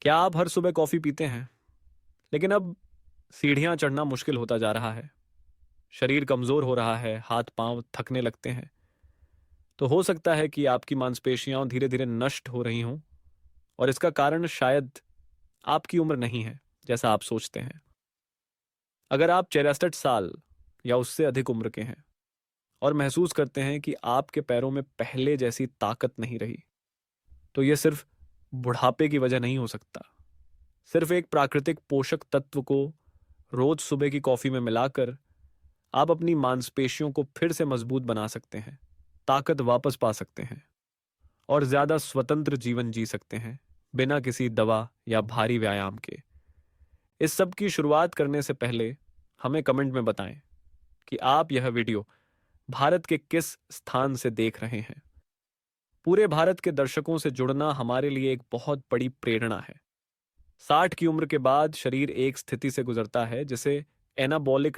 क्या आप हर सुबह कॉफी पीते हैं? लेकिन अब सीढ़ियां चढ़ना मुश्किल होता जा रहा है। शरीर कमजोर हो रहा है, हाथ पांव थकने लगते हैं। तो हो सकता है कि आपकी मांसपेशियां धीरे धीरे नष्ट हो रही हों, और इसका कारण शायद आपकी उम्र नहीं है जैसा आप सोचते हैं। अगर आप 64 साल या उससे अधिक उम्र के हैं और महसूस करते हैं कि आपके पैरों में पहले जैसी ताकत नहीं रही, तो यह सिर्फ बुढ़ापे की वजह नहीं हो सकता। सिर्फ एक प्राकृतिक पोषक तत्व को रोज सुबह की कॉफी में मिलाकर आप अपनी मांसपेशियों को फिर से मजबूत बना सकते हैं, ताकत वापस पा सकते हैं और ज्यादा स्वतंत्र जीवन जी सकते हैं, बिना किसी दवा या भारी व्यायाम के। इस सब की शुरुआत करने से पहले हमें कमेंट में बताएं कि आप यह वीडियो भारत के किस स्थान से देख रहे हैं। पूरे भारत के दर्शकों से जुड़ना हमारे लिए एक बहुत बड़ी प्रेरणा है। 60 की उम्र के बाद शरीर एक स्थिति से गुजरता है जिसे एनाबॉलिक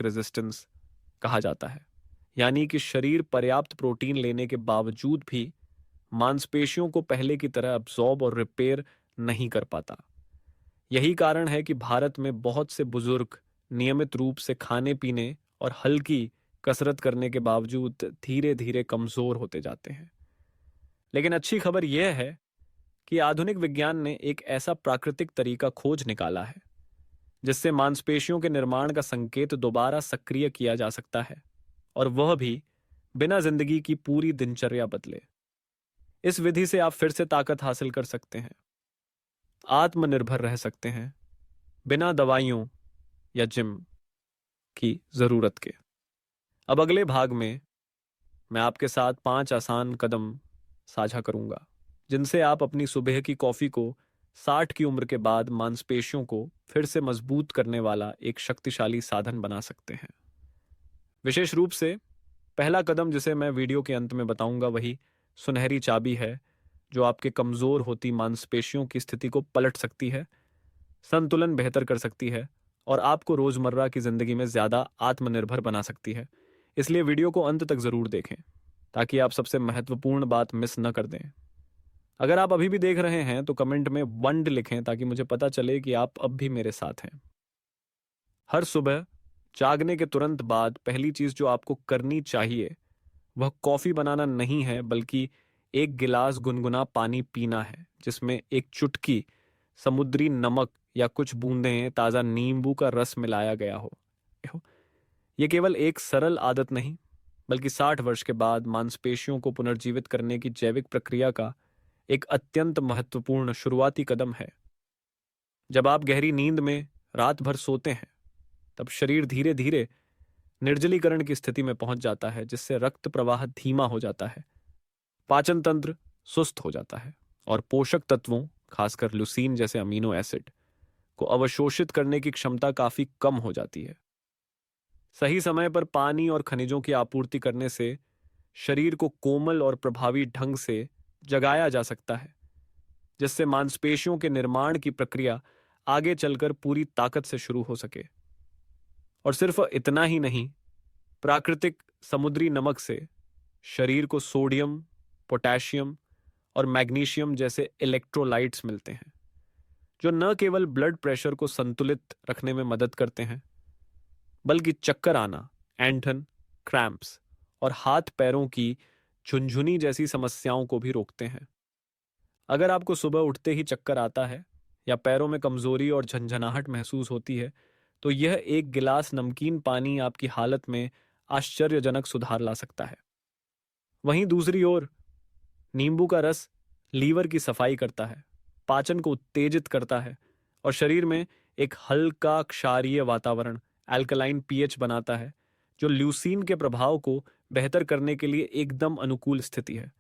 रेजिस्टेंस कहा जाता है। यानी कि शरीर पर्याप्त प्रोटीन लेने के बावजूद भी मांसपेशियों को पहले की तरह अब्सॉर्ब और रिपेयर नहीं कर पाता। यही कारण है कि भारत में बहुत से बुजुर्ग नियमित रूप से खाने पीने और हल्की कसरत करने के बावजूद धीरे धीरे कमजोर होते जाते हैं। लेकिन अच्छी खबर यह है कि आधुनिक विज्ञान ने एक ऐसा प्राकृतिक तरीका खोज निकाला है जिससे मांसपेशियों के निर्माण का संकेत दोबारा सक्रिय किया जा सकता है, और वह भी बिना जिंदगी की पूरी दिनचर्या बदले। इस विधि से आप फिर से ताकत हासिल कर सकते हैं, आत्मनिर्भर रह सकते हैं, बिना दवाइयों या जिम की जरूरत के। अब अगले भाग में मैं आपके साथ 5 आसान कदम साझा करूंगा जिनसे आप अपनी सुबह की कॉफी को 60 की उम्र के बाद मांसपेशियों को फिर से मजबूत करने वाला एक शक्तिशाली साधन बना सकते हैं। विशेष रूप से पहला कदम जिसे मैं वीडियो के अंत में बताऊंगा वही सुनहरी चाबी है जो आपके कमजोर होती मांसपेशियों की स्थिति को पलट सकती है, संतुलन बेहतर कर सकती है और आपको रोजमर्रा की जिंदगी में ज्यादा आत्मनिर्भर बना सकती है। इसलिए वीडियो को अंत तक जरूर देखें ताकि आप सबसे महत्वपूर्ण बात मिस न कर दें। अगर आप अभी भी देख रहे हैं तो कमेंट में वंड लिखें ताकि मुझे पता चले कि आप अब भी मेरे साथ हैं। हर सुबह जागने के तुरंत बाद पहली चीज जो आपको करनी चाहिए वह कॉफी बनाना नहीं है, बल्कि एक गिलास गुनगुना पानी पीना है जिसमें एक चुटकी समुद्री नमक या कुछ बूंदें ताजा नींबू का रस मिलाया गया हो। यह केवल एक सरल आदत नहीं, बल्कि 60 वर्ष के बाद मांसपेशियों को पुनर्जीवित करने की जैविक प्रक्रिया का एक अत्यंत महत्वपूर्ण शुरुआती कदम है। जब आप गहरी नींद में रात भर सोते हैं तब शरीर धीरे धीरे निर्जलीकरण की स्थिति में पहुंच जाता है, जिससे रक्त प्रवाह धीमा हो जाता है, पाचन तंत्र सुस्त हो जाता है और पोषक तत्वों खासकर लुसीन जैसे अमीनो एसिड को अवशोषित करने की क्षमता काफी कम हो जाती है। सही समय पर पानी और खनिजों की आपूर्ति करने से शरीर को कोमल और प्रभावी ढंग से जगाया जा सकता है, जिससे मांसपेशियों के निर्माण की प्रक्रिया आगे चलकर पूरी ताकत से शुरू हो सके। और सिर्फ इतना ही नहीं, प्राकृतिक समुद्री नमक से शरीर को सोडियम, पोटेशियम और मैग्नीशियम जैसे इलेक्ट्रोलाइट्स मिलते हैं जो न केवल ब्लड प्रेशर को संतुलित रखने में मदद करते हैं, बल्कि चक्कर आना, ऐंठन, क्रैम्प्स और हाथ पैरों की झुनझुनी जैसी समस्याओं को भी रोकते हैं। अगर आपको सुबह उठते ही चक्कर आता है या पैरों में कमजोरी और झंझनाहट महसूस होती है, तो यह एक गिलास नमकीन पानी आपकी हालत में आश्चर्यजनक सुधार ला सकता है। वहीं दूसरी ओर नींबू का रस लीवर की सफाई करता है, पाचन को उत्तेजित करता है और शरीर में एक हल्का क्षारीय वातावरण, अल्कलाइन पीएच बनाता है, जो ल्यूसीन के प्रभाव को बेहतर करने के लिए एकदम अनुकूल स्थिति है।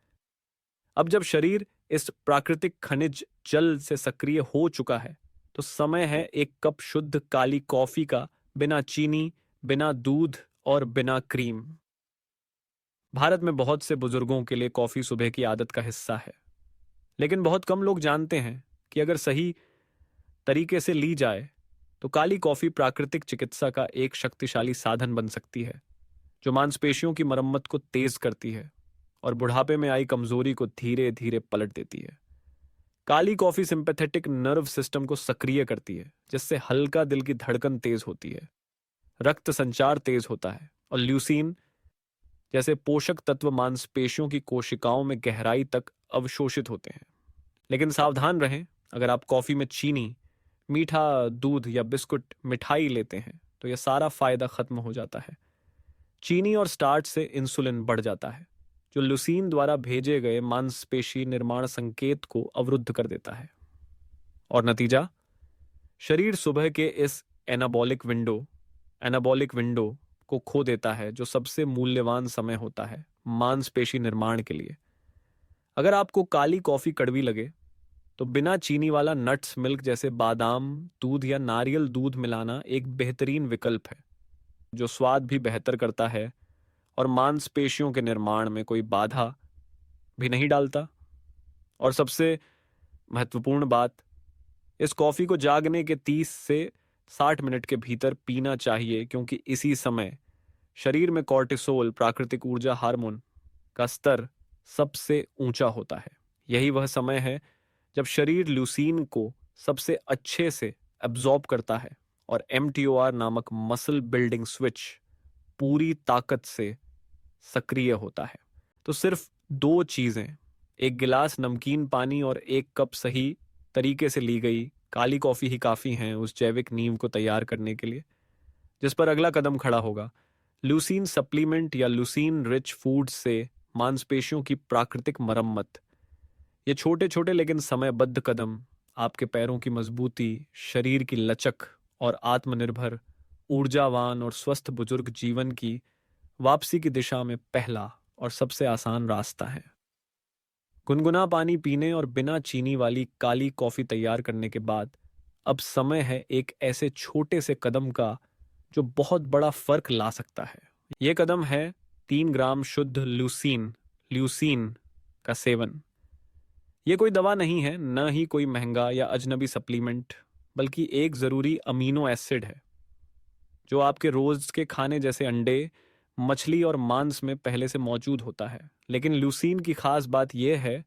अब जब शरीर इस प्राकृतिक खनिज जल से सक्रिय हो चुका है, तो समय है एक कप शुद्ध काली कॉफी का, बिना चीनी, बिना दूध और बिना क्रीम। भारत में बहुत से बुजुर्गों के लिए कॉफी सुबह की आदत का हिस्सा है, लेकिन बहुत कम लोग जानते हैं कि अगर सही तरीके से ली जाए तो काली कॉफी प्राकृतिक चिकित्सा का एक शक्तिशाली साधन बन सकती है, जो मांसपेशियों की मरम्मत को तेज करती है और बुढ़ापे में आई कमजोरी को धीरे धीरे पलट देती है। काली कॉफी सिंपैथेटिक नर्व सिस्टम को सक्रिय करती है, जिससे हल्का दिल की धड़कन तेज होती है, रक्त संचार तेज होता है और ल्यूसीन जैसे पोषक तत्व मांसपेशियों की कोशिकाओं में गहराई तक अवशोषित होते हैं। लेकिन सावधान रहें, अगर आप कॉफी में चीनी, मीठा दूध या बिस्कुट मिठाई लेते हैं तो यह सारा फायदा खत्म हो जाता है। चीनी और स्टार्च से इंसुलिन बढ़ जाता है, जो लुसीन द्वारा भेजे गए मांसपेशी निर्माण संकेत को अवरुद्ध कर देता है। और नतीजा, शरीर सुबह के इस एनाबॉलिक विंडो को खो देता है, जो सबसे मूल्यवान समय होता है मांसपेशी निर्माण के लिए। अगर आपको काली कॉफी कड़वी लगे तो बिना चीनी वाला नट्स मिल्क जैसे बादाम दूध या नारियल दूध मिलाना एक बेहतरीन विकल्प है, जो स्वाद भी बेहतर करता है और मांसपेशियों के निर्माण में कोई बाधा भी नहीं डालता। और सबसे महत्वपूर्ण बात, इस कॉफी को जागने के 30 से 60 मिनट के भीतर पीना चाहिए, क्योंकि इसी समय शरीर में कॉर्टिसोल, प्राकृतिक ऊर्जा हार्मोन का स्तर सबसे ऊंचा होता है। यही वह समय है जब शरीर ल्यूसीन को सबसे अच्छे से एब्जॉर्ब करता है और MTOR नामक मसल बिल्डिंग स्विच पूरी ताकत से सक्रिय होता है। तो सिर्फ 2 चीजें, एक गिलास नमकीन पानी और 1 कप सही तरीके से ली गई काली कॉफी ही काफी हैं उस जैविक नींव को तैयार करने के लिए, जिस पर अगला कदम खड़ा होगा। ल्यूसीन सप्लीमेंट या ल्यूसीन रिच फूड से मांसपेशियों की प्राकृतिक मरम्मत। ये छोटे छोटे लेकिन समयबद्ध कदम आपके पैरों की मजबूती, शरीर की लचक और आत्मनिर्भर, ऊर्जावान और स्वस्थ बुजुर्ग जीवन की वापसी की दिशा में पहला और सबसे आसान रास्ता है। गुनगुना पानी पीने और बिना चीनी वाली काली कॉफी तैयार करने के बाद अब समय है एक ऐसे छोटे से कदम का जो बहुत बड़ा फर्क ला सकता है। यह कदम है 3 ग्राम शुद्ध ल्यूसीन का सेवन। यह कोई दवा नहीं है, न ही कोई महंगा या अजनबी सप्लीमेंट, बल्कि एक जरूरी अमीनो एसिड है जो आपके रोज के खाने जैसे अंडे, मछली और मांस में पहले से मौजूद होता है। लेकिन ल्यूसीन की खास बात यह है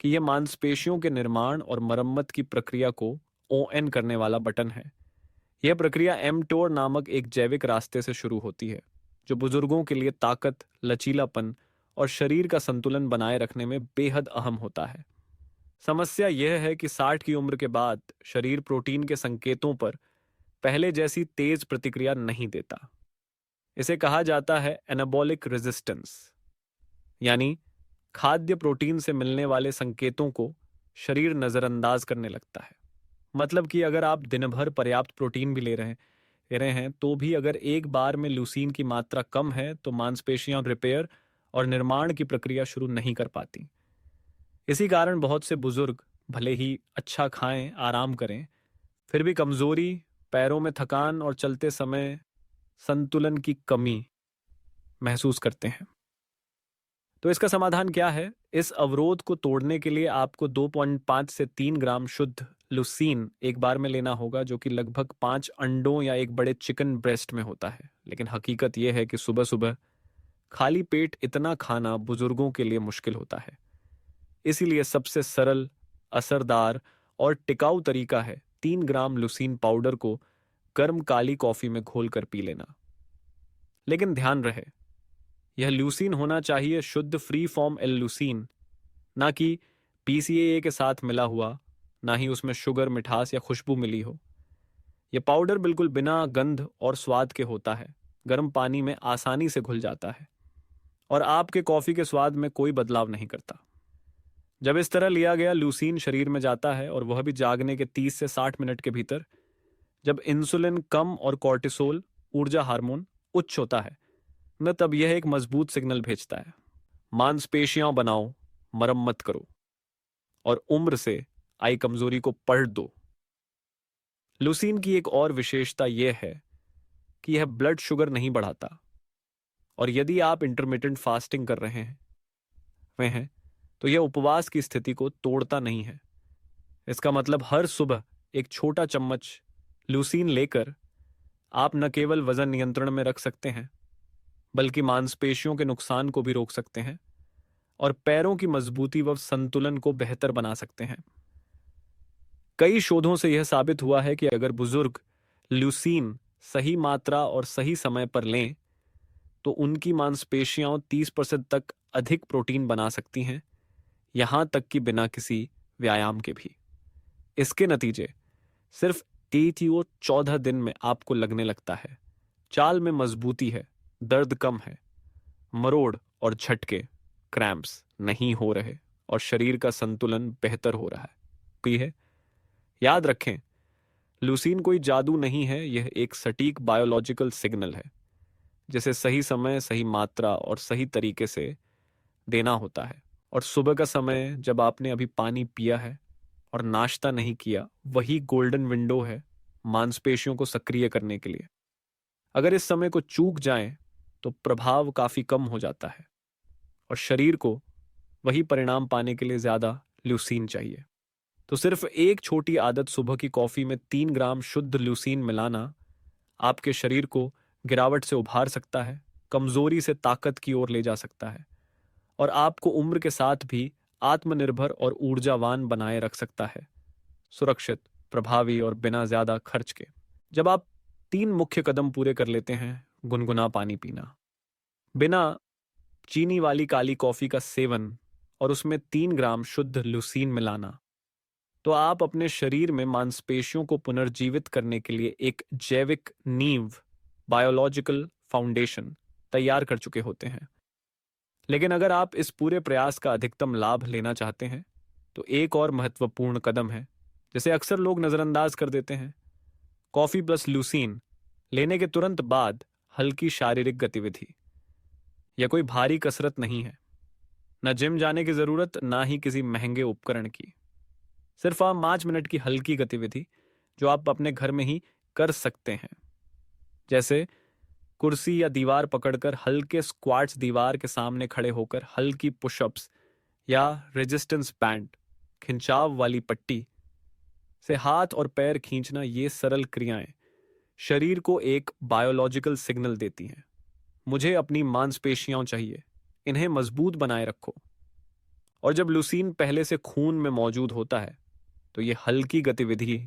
कि यह मांसपेशियों के निर्माण और मरम्मत की प्रक्रिया को ON करने वाला बटन है। यह प्रक्रिया mTOR नामक एक जैविक रास्ते से शुरू होती है, जो बुजुर्गों के लिए ताकत, लचीलापन और शरीर का संतुलन बनाए रखने में बेहद अहम होता है। समस्या यह है कि 60 की उम्र के बाद शरीर प्रोटीन के संकेतों पर पहले जैसी तेज प्रतिक्रिया नहीं देता। इसे कहा जाता है एनाबॉलिक रेजिस्टेंस, यानी खाद्य प्रोटीन से मिलने वाले संकेतों को शरीर नजरअंदाज करने लगता है। मतलब कि अगर आप दिन भर पर्याप्त प्रोटीन भी ले रहे हैं तो भी अगर एक बार में ल्यूसीन की मात्रा कम है तो मांसपेशियां रिपेयर और निर्माण की प्रक्रिया शुरू नहीं कर पाती। इसी कारण बहुत से बुजुर्ग भले ही अच्छा खाएं, आराम करें, फिर भी कमजोरी, पैरों में थकान और चलते समय संतुलन की कमी महसूस करते हैं। तो इसका समाधान क्या है? इस अवरोध को तोड़ने के लिए आपको 2.5 से 3 ग्राम शुद्ध लुसीन एक बार में लेना होगा, जो कि लगभग 5 अंडों या एक बड़े चिकन ब्रेस्ट में होता है। लेकिन हकीकत यह है कि सुबह सुबह खाली पेट इतना खाना बुजुर्गों के लिए मुश्किल होता है। इसीलिए सबसे सरल, असरदार और टिकाऊ तरीका है 3 ग्राम लुसीन पाउडर को गर्म काली कॉफी में घोलकर पी लेना। लेकिन ध्यान रहे, यह ल्यूसीन होना चाहिए शुद्ध फ्री फॉर्म L-ल्यूसीन, ना कि PCAA के साथ मिला हुआ, ना ही उसमें शुगर, मिठास या खुशबू मिली हो। यह पाउडर बिल्कुल बिना गंध और स्वाद के होता है, गर्म पानी में आसानी से घुल जाता है और आपके कॉफी के स्वाद में कोई बदलाव नहीं करता। जब इस तरह लिया गया ल्यूसीन शरीर में जाता है, और वह भी जागने के 30 से 60 मिनट के भीतर, जब इंसुलिन कम और कॉर्टिसोल, ऊर्जा हार्मोन, उच्च होता है, न तब यह एक मजबूत सिग्नल भेजता है, मांसपेशियां बनाओ, मरम्मत करो और उम्र से आई कमजोरी को पढ़ दो। लुसीन की एक और विशेषता यह है कि यह ब्लड शुगर नहीं बढ़ाता, और यदि आप इंटरमिटेंट फास्टिंग कर रहे हैं तो यह उपवास की स्थिति को तोड़ता नहीं है। इसका मतलब हर सुबह एक छोटा चम्मच लुसीन लेकर आप न केवल वजन नियंत्रण में रख सकते हैं, बल्कि मांसपेशियों के नुकसान को भी रोक सकते हैं और पैरों की मजबूती व संतुलन को बेहतर बना सकते हैं। कई शोधों से यह साबित हुआ है कि अगर बुजुर्ग ल्यूसीन सही मात्रा और सही समय पर लें तो उनकी मांसपेशियां 30% तक अधिक प्रोटीन बना सकती हैं, यहां तक कि बिना किसी व्यायाम के भी। इसके नतीजे सिर्फ टीटीओ 14 दिन में आपको लगने लगता है चाल में मजबूती है, दर्द कम है, मरोड़ और झटके क्रैम्प्स नहीं हो रहे और शरीर का संतुलन बेहतर हो रहा है। कोई है, याद रखें, लूसीन कोई जादू नहीं है, यह एक सटीक बायोलॉजिकल सिग्नल है जिसे सही समय, सही मात्रा और सही तरीके से देना होता है। और सुबह का समय जब आपने अभी पानी पिया है और नाश्ता नहीं किया, वही गोल्डन विंडो है मांसपेशियों को सक्रिय करने के लिए। अगर इस समय को चूक जाएं तो प्रभाव काफी कम हो जाता है और शरीर को वही परिणाम पाने के लिए ज्यादा ल्यूसीन चाहिए। तो सिर्फ एक छोटी आदत, सुबह की कॉफी में 3 ग्राम शुद्ध ल्यूसीन मिलाना, आपके शरीर को गिरावट से उभार सकता है, कमजोरी से ताकत की ओर ले जा सकता है और आपको उम्र के साथ भी आत्मनिर्भर और ऊर्जावान बनाए रख सकता है, सुरक्षित, प्रभावी और बिना ज्यादा खर्च के। जब आप 3 मुख्य कदम पूरे कर लेते हैं, गुनगुना पानी पीना, बिना चीनी वाली काली कॉफी का सेवन और उसमें 3 ग्राम शुद्ध ल्यूसीन मिलाना, तो आप अपने शरीर में मांसपेशियों को पुनर्जीवित करने के लिए एक जैविक नींव, बायोलॉजिकल फाउंडेशन तैयार कर चुके होते हैं। लेकिन अगर आप इस पूरे प्रयास का अधिकतम लाभ लेना चाहते हैं तो एक और महत्वपूर्ण कदम है जिसे अक्सर लोग नजरअंदाज कर देते हैं। कॉफी प्लस ल्यूसीन लेने के तुरंत बाद हल्की शारीरिक गतिविधि। यह कोई भारी कसरत नहीं है, न जिम जाने की जरूरत, ना ही किसी महंगे उपकरण की। सिर्फ आप 5 मिनट की हल्की गतिविधि जो आप अपने घर में ही कर सकते हैं, जैसे कुर्सी या दीवार पकड़कर हल्के स्क्वाट्स, दीवार के सामने खड़े होकर हल्की पुशअप्स या रेजिस्टेंस बैंड, खिंचाव वाली पट्टी से हाथ और पैर खींचना। ये सरल क्रियाएं शरीर को एक बायोलॉजिकल सिग्नल देती हैं, मुझे अपनी मांसपेशियां चाहिए, इन्हें मजबूत बनाए रखो। और जब लूसीन पहले से खून में मौजूद होता है तो ये हल्की गतिविधि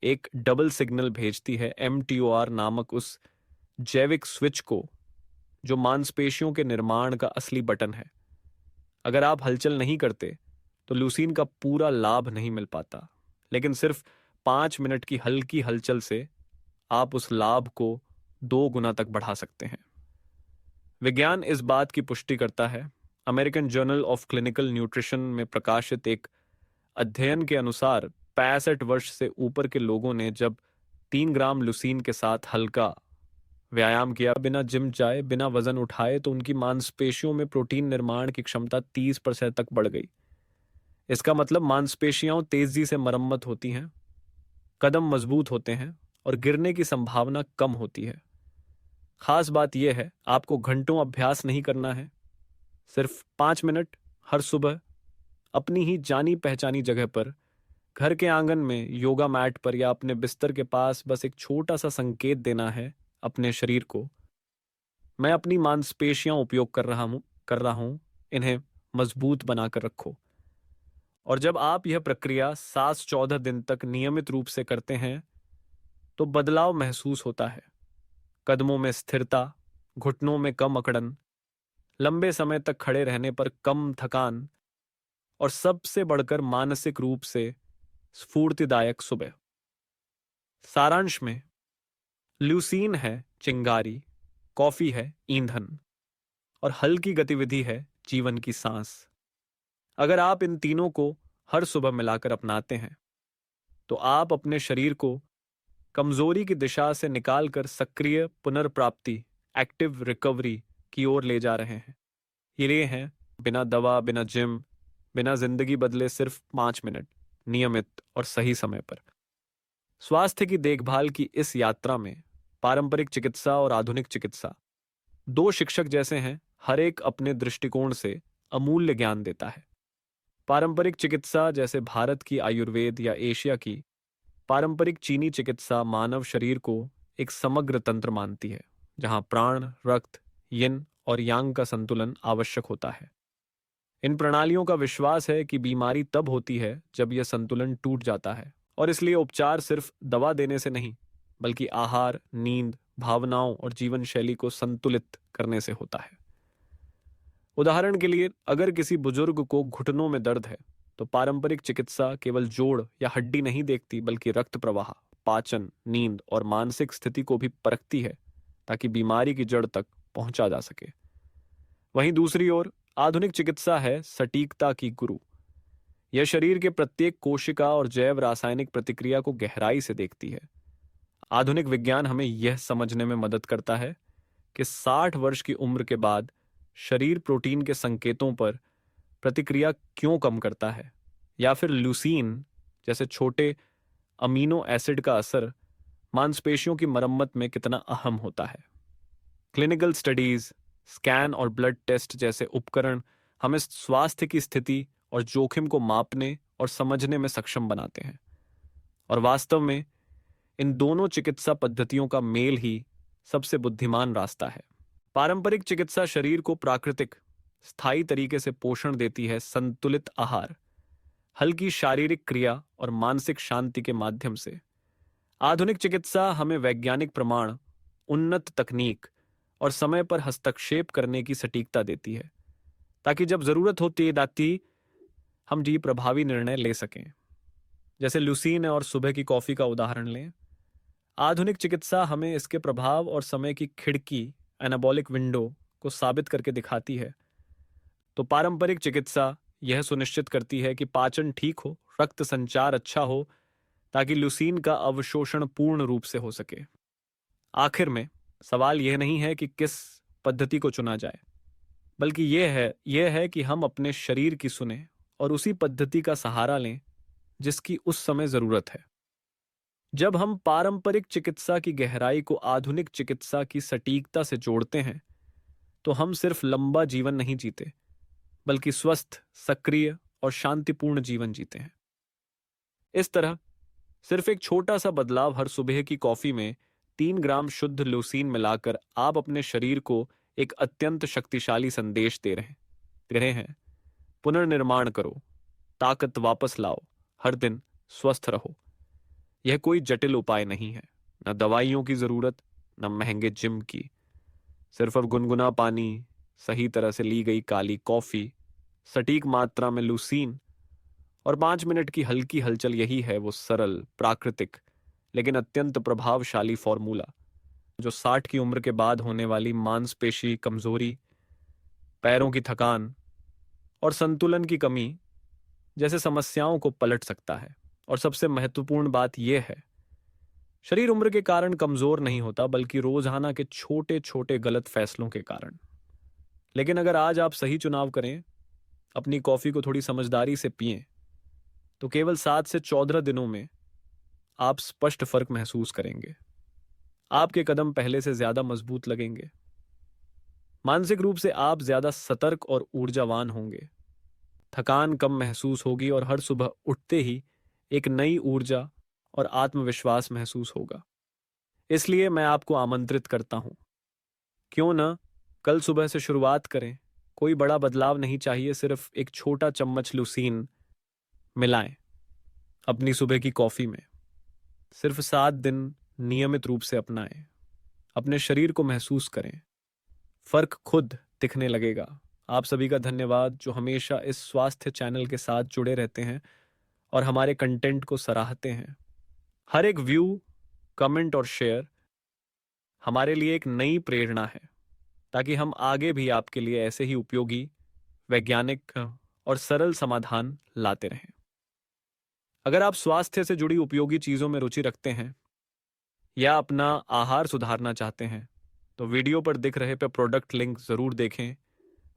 एक डबल सिग्नल भेजती है, MTOR नामक उस जैविक स्विच को जो मांसपेशियों के निर्माण का असली बटन है। अगर आप हलचल नहीं करते तो लूसीन का पूरा लाभ नहीं मिल पाता, लेकिन सिर्फ 5 मिनट की हल्की हलचल से आप उस लाभ को 2 गुना तक बढ़ा सकते हैं। विज्ञान इस बात की पुष्टि करता है। American journal of clinical nutrition में प्रकाशित एक अध्ययन के अनुसार 65 वर्ष से ऊपर के लोगों ने जब 3 ग्राम लूसीन के साथ हल्का व्यायाम किया, बिना जिम जाए, बिना वजन उठाए, तो उनकी मांसपेशियों में प्रोटीन निर्माण की क्षमता 30% तक बढ़ गई। इसका मतलब मांसपेशियां तेजी से मरम्मत होती हैं, कदम मजबूत होते हैं और गिरने की संभावना कम होती है। खास बात यह है, आपको घंटों अभ्यास नहीं करना है, सिर्फ 5 मिनट हर सुबह अपनी ही जानी पहचानी जगह पर, घर के आंगन में, योगा मैट पर या अपने बिस्तर के पास बस एक छोटा सा संकेत देना है अपने शरीर को, मैं अपनी मांसपेशियां उपयोग कर रहा हूं, इन्हें मजबूत बनाकर रखो। और जब आप यह प्रक्रिया 7-14 दिन तक नियमित रूप से करते हैं तो बदलाव महसूस होता है। कदमों में स्थिरता, घुटनों में कम अकड़न, लंबे समय तक खड़े रहने पर कम थकान और सबसे बढ़कर मानसिक रूप से स्फूर्तिदायक सुबह। सारांश में, ल्यूसीन है चिंगारी, कॉफी है ईंधन और हल्की गतिविधि है जीवन की सांस। अगर आप इन तीनों को हर सुबह मिलाकर अपनाते हैं तो आप अपने शरीर को कमजोरी की दिशा से निकालकर सक्रिय पुनर्प्राप्ति, एक्टिव रिकवरी की ओर ले जा रहे हैं। ये हैं बिना दवा, बिना जिम, बिना जिंदगी बदले, सिर्फ 5 मिनट नियमित और सही समय पर। स्वास्थ्य की देखभाल की इस यात्रा में पारंपरिक चिकित्सा और आधुनिक चिकित्सा 2 शिक्षक जैसे हैं, हर एक अपने दृष्टिकोण से अमूल्य ज्ञान देता है। पारंपरिक चिकित्सा जैसे भारत की आयुर्वेद या एशिया की पारंपरिक चीनी चिकित्सा मानव शरीर को एक समग्र तंत्र मानती है, जहां प्राण, रक्त, यिन और यांग का संतुलन आवश्यक होता है। इन प्रणालियों का विश्वास है कि बीमारी तब होती है जब यह संतुलन टूट जाता है, और इसलिए उपचार सिर्फ दवा देने से नहीं, बल्कि आहार, नींद, भावनाओं और जीवन शैली को संतुलित करने से होता है। उदाहरण के लिए, अगर किसी बुजुर्ग को घुटनों में दर्द है, तो पारंपरिक चिकित्सा केवल जोड़ या हड्डी नहीं देखती, बल्कि रक्त प्रवाह, पाचन, नींद और मानसिक स्थिति को भी परखती है, ताकि बीमारी की जड़ तक पहुंचा जा सके। वहीं दूसरी ओर आधुनिक चिकित्सा है सटीकता की गुरु। यह शरीर के प्रत्येक कोशिका और जैव रासायनिक प्रतिक्रिया को गहराई से देखती है। आधुनिक विज्ञान हमें यह समझने में मदद करता है कि 60 वर्ष की उम्र के बाद शरीर प्रोटीन के संकेतों पर प्रतिक्रिया क्यों कम करता है, या फिर ल्यूसीन जैसे छोटे अमीनो एसिड का असर मांसपेशियों की मरम्मत में कितना अहम होता है। क्लिनिकल स्टडीज, स्कैन और ब्लड टेस्ट जैसे उपकरण हमें स्वास्थ्य की स्थिति और जोखिम को मापने और समझने में सक्षम बनाते हैं। और वास्तव में इन दोनों चिकित्सा पद्धतियों का मेल ही सबसे बुद्धिमान रास्ता है। पारंपरिक चिकित्सा शरीर को प्राकृतिक, स्थायी तरीके से पोषण देती है संतुलित आहार, हल्की शारीरिक क्रिया और मानसिक शांति के माध्यम से। आधुनिक चिकित्सा हमें वैज्ञानिक प्रमाण, उन्नत तकनीक और समय पर हस्तक्षेप करने की सटीकता देती है, ताकि जब जरूरत होती है हम जी प्रभावी निर्णय ले सकें। जैसे ल्यूसीन और सुबह की कॉफी का उदाहरण लें, आधुनिक चिकित्सा हमें इसके प्रभाव और समय की खिड़की, एनाबॉलिक विंडो को साबित करके दिखाती है। तो पारंपरिक चिकित्सा यह सुनिश्चित करती है कि पाचन ठीक हो, रक्त संचार अच्छा हो, ताकि ल्यूसीन का अवशोषण पूर्ण रूप से हो सके। आखिर में सवाल यह नहीं है कि किस पद्धति को चुना जाए, बल्कि यह है कि हम अपने शरीर की सुने और उसी पद्धति का सहारा लें जिसकी उस समय जरूरत है। जब हम पारंपरिक चिकित्सा की गहराई को आधुनिक चिकित्सा की सटीकता से जोड़ते हैं, तो हम सिर्फ लंबा जीवन नहीं जीते, बल्कि स्वस्थ, सक्रिय और शांतिपूर्ण जीवन जीते हैं। इस तरह सिर्फ एक छोटा सा बदलाव, हर सुबह की कॉफी में 3 ग्राम शुद्ध ल्यूसीन मिलाकर, आप अपने शरीर को एक अत्यंत शक्तिशाली संदेश दे रहे हैं। पुनर्निर्माण करो, ताकत वापस लाओ, हर दिन स्वस्थ रहो। यह कोई जटिल उपाय नहीं है, न दवाइयों की जरूरत, न महंगे जिम की। सिर्फ अब गुनगुना पानी, सही तरह से ली गई काली कॉफी, सटीक मात्रा में ल्यूसीन और 5 मिनट की हल्की हलचल, यही है वो सरल, प्राकृतिक लेकिन अत्यंत प्रभावशाली फॉर्मूला जो 60 की उम्र के बाद होने वाली मांसपेशी कमजोरी, पैरों की थकान और संतुलन की कमी जैसे समस्याओं को पलट सकता है। और सबसे महत्वपूर्ण बात यह है, शरीर उम्र के कारण कमजोर नहीं होता, बल्कि रोजाना के छोटे छोटे गलत फैसलों के कारण। लेकिन अगर आज आप सही चुनाव करें, अपनी कॉफी को थोड़ी समझदारी से पिएं, तो केवल 7 से 14 दिनों में आप स्पष्ट फर्क महसूस करेंगे। आपके कदम पहले से ज्यादा मजबूत लगेंगे, मानसिक रूप से आप ज्यादा सतर्क और ऊर्जावान होंगे, थकान कम महसूस होगी और हर सुबह उठते ही एक नई ऊर्जा और आत्मविश्वास महसूस होगा। इसलिए मैं आपको आमंत्रित करता हूं, क्यों न कल सुबह से शुरुआत करें। कोई बड़ा बदलाव नहीं चाहिए, सिर्फ एक छोटा चम्मच ल्यूसीन मिलाएं अपनी सुबह की कॉफी में। सिर्फ 7 दिन नियमित रूप से अपनाएं, अपने शरीर को महसूस करें, फर्क खुद दिखने लगेगा। आप सभी का धन्यवाद जो हमेशा इस स्वास्थ्य चैनल के साथ जुड़े रहते हैं और हमारे कंटेंट को सराहते हैं। हर एक व्यू, कमेंट और शेयर हमारे लिए एक नई प्रेरणा है, ताकि हम आगे भी आपके लिए ऐसे ही उपयोगी, वैज्ञानिक और सरल समाधान लाते रहें। अगर आप स्वास्थ्य से जुड़ी उपयोगी चीजों में रुचि रखते हैं या अपना आहार सुधारना चाहते हैं, तो वीडियो पर दिख रहे पे प्रोडक्ट लिंक जरूर देखें।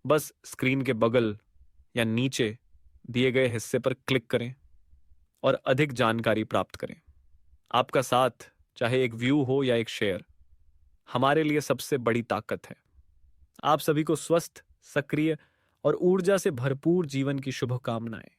बस स्क्रीन के बगल या नीचे दिए गए हिस्से पर क्लिक करें और अधिक जानकारी प्राप्त करें। आपका साथ, चाहे एक व्यू हो या एक शेयर, हमारे लिए सबसे बड़ी ताकत है। आप सभी को स्वस्थ, सक्रिय और ऊर्जा से भरपूर जीवन की शुभकामनाएं।